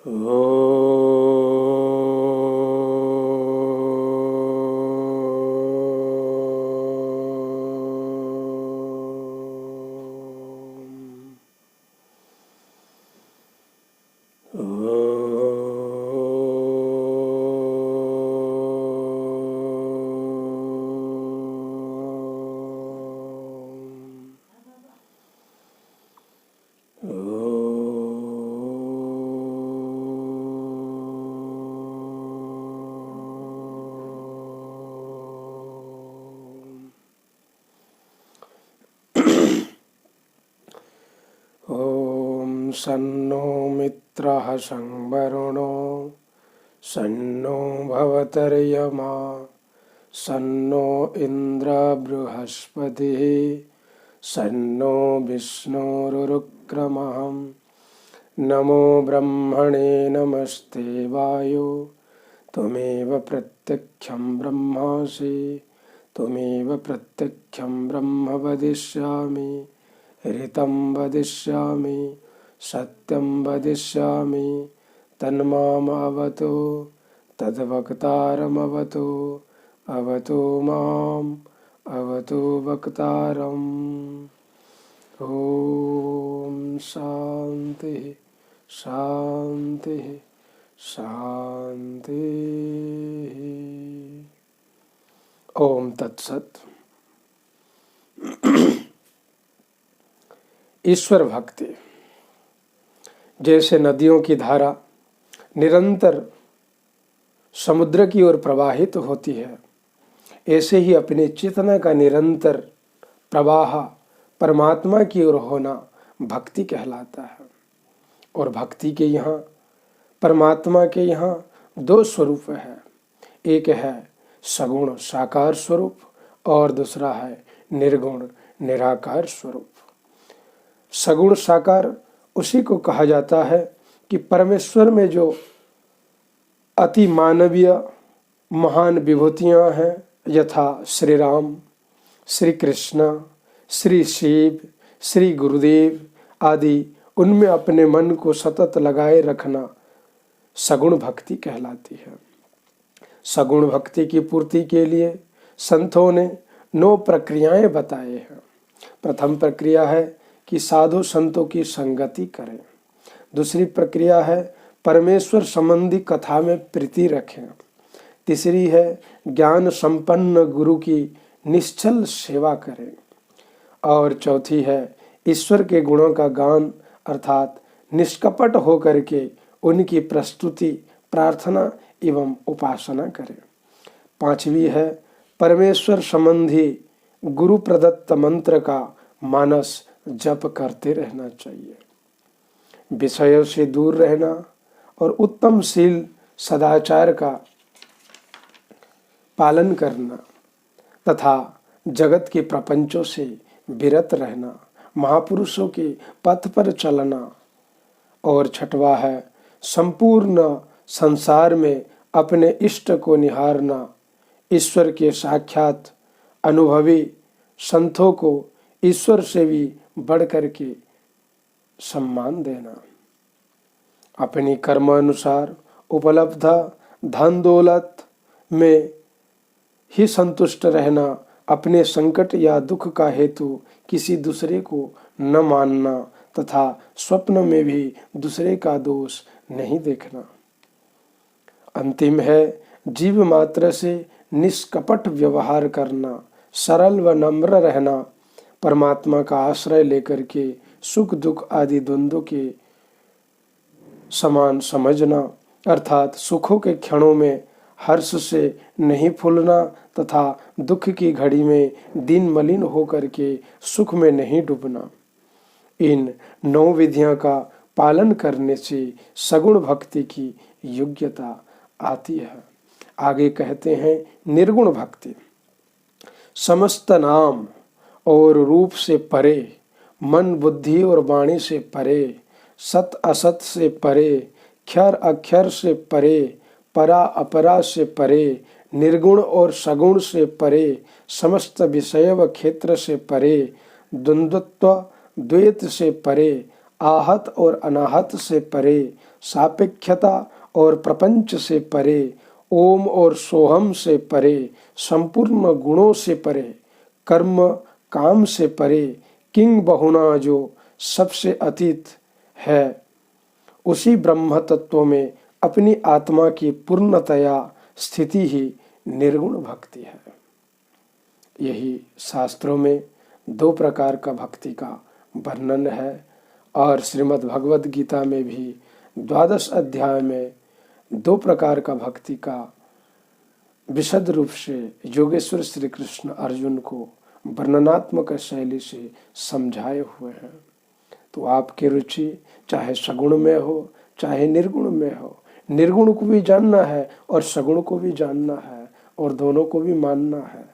ओ ॐ सन्नो मित्रः संवरुणो सन्नो भवतर्यमा सन्नो इन्द्र बृहस्पतिः सन्नो विष्णुरुक्रमः नमो ब्रह्मणे नमस्ते वायो त्वमेव प्रत्यक्षं ब्रह्मासि त्वमेव प्रत्यक्षं ब्रह्म वदिष्यामि ऋतं वदिष्यामि सत्यं वदिष्यामि तन्मामवतु तद्वक्तारमवतु अवतु माम् अवतु वक्तारम्। ॐ शान्ति शान्ति शान्ति। ओम तत्सत। ईश्वर भक्ति जैसे नदियों की धारा निरंतर समुद्र की ओर प्रवाहित होती है, ऐसे ही अपने चेतना का निरंतर प्रवाह परमात्मा की ओर होना भक्ति कहलाता है। और भक्ति के यहाँ, परमात्मा के यहाँ दो स्वरूप है। एक है सगुण साकार स्वरूप और दूसरा है निर्गुण निराकार स्वरूप। सगुण साकार उसी को कहा जाता है कि परमेश्वर में जो अति मानवीय महान विभूतियां हैं, यथा श्री राम, श्री कृष्ण, श्री शिव, श्री गुरुदेव आदि, उनमें अपने मन को सतत लगाए रखना सगुण भक्ति कहलाती है। सगुण भक्ति की पूर्ति के लिए संतों ने 9 प्रक्रियाएं बताए हैं। प्रथम प्रक्रिया है कि साधु संतों की संगति करें। दूसरी प्रक्रिया है परमेश्वर संबंधी कथा में प्रीति रखें। तीसरी है ज्ञान संपन्न गुरु की निश्चल सेवा करें। और चौथी है ईश्वर के गुणों का गान अर्थात निष्कपट होकर के उनकी प्रस्तुति, प्रार्थना एवं उपासना करें। पांचवी है परमेश्वर संबंधी गुरु प्रदत्त मंत्र का मानस जप करते रहना चाहिए। विषयों से दूर रहना और उत्तम शील सदाचार का पालन करना तथा जगत के प्रपंचों से विरत रहना, महापुरुषों के पथ पर चलना। और छठवा है संपूर्ण संसार में अपने इष्ट को निहारना, ईश्वर के साक्षात अनुभवी संतों को ईश्वर से भी बढ़ करके सम्मान देना। अपनी कर्मानुसार उपलब्ध धन दौलत में ही संतुष्ट रहना, अपने संकट या दुख का हेतु किसी दूसरे को न मानना तथा स्वप्न में भी दूसरे का दोष नहीं देखना। अंतिम है जीव मात्र से निष्कपट व्यवहार करना, सरल व नम्र रहना, परमात्मा का आश्रय लेकर के सुख दुख आदि द्वंद्वों के समान समझना, अर्थात सुखों के क्षणों में हर्ष से नहीं फूलना तथा दुख की घड़ी में दीन मलिन होकर के सुख में नहीं डूबना। इन 9 विधियों का पालन करने से सगुण भक्ति की योग्यता आती है। आगे कहते हैं निर्गुण भक्ति। समस्त नाम और रूप से परे, मन बुद्धि और वाणी से परे, सत असत से परे, क्षर अक्षर से परे, परा अपरा से परे, निर्गुण और सगुण से परे, समस्त विषय व क्षेत्र से परे, द्वंद्वत्व द्वैत से परे, आहत और अनाहत से परे, सापेक्षता और प्रपंच से परे, ओम और सोहम से परे, संपूर्ण गुणों से परे, कर्म काम से परे, किंग बहुना जो सबसे अतीत है, उसी ब्रह्म तत्व में अपनी आत्मा की पूर्णतया स्थिति ही निर्गुण भक्ति है। यही शास्त्रों में 2 प्रकार का भक्ति का वर्णन है और श्रीमद् भगवद गीता में भी 12 अध्याय में 2 प्रकार का भक्ति का विशद रूप से योगेश्वर श्री कृष्ण अर्जुन को वर्णनात्मक शैली से समझाए हुए हैं। तो आपकी रुचि चाहे सगुण में हो चाहे निर्गुण में हो, निर्गुण को भी जानना है और सगुण को भी जानना है और दोनों को भी मानना है।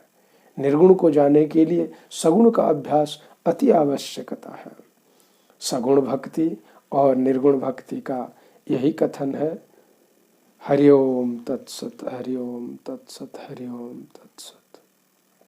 निर्गुण को जानने के लिए सगुण का अभ्यास अति आवश्यकता है। सगुण भक्ति और निर्गुण भक्ति का यही कथन है। हरि ओम तत्सत, हरि ओम तत्सत, हरि ओम तत्सत।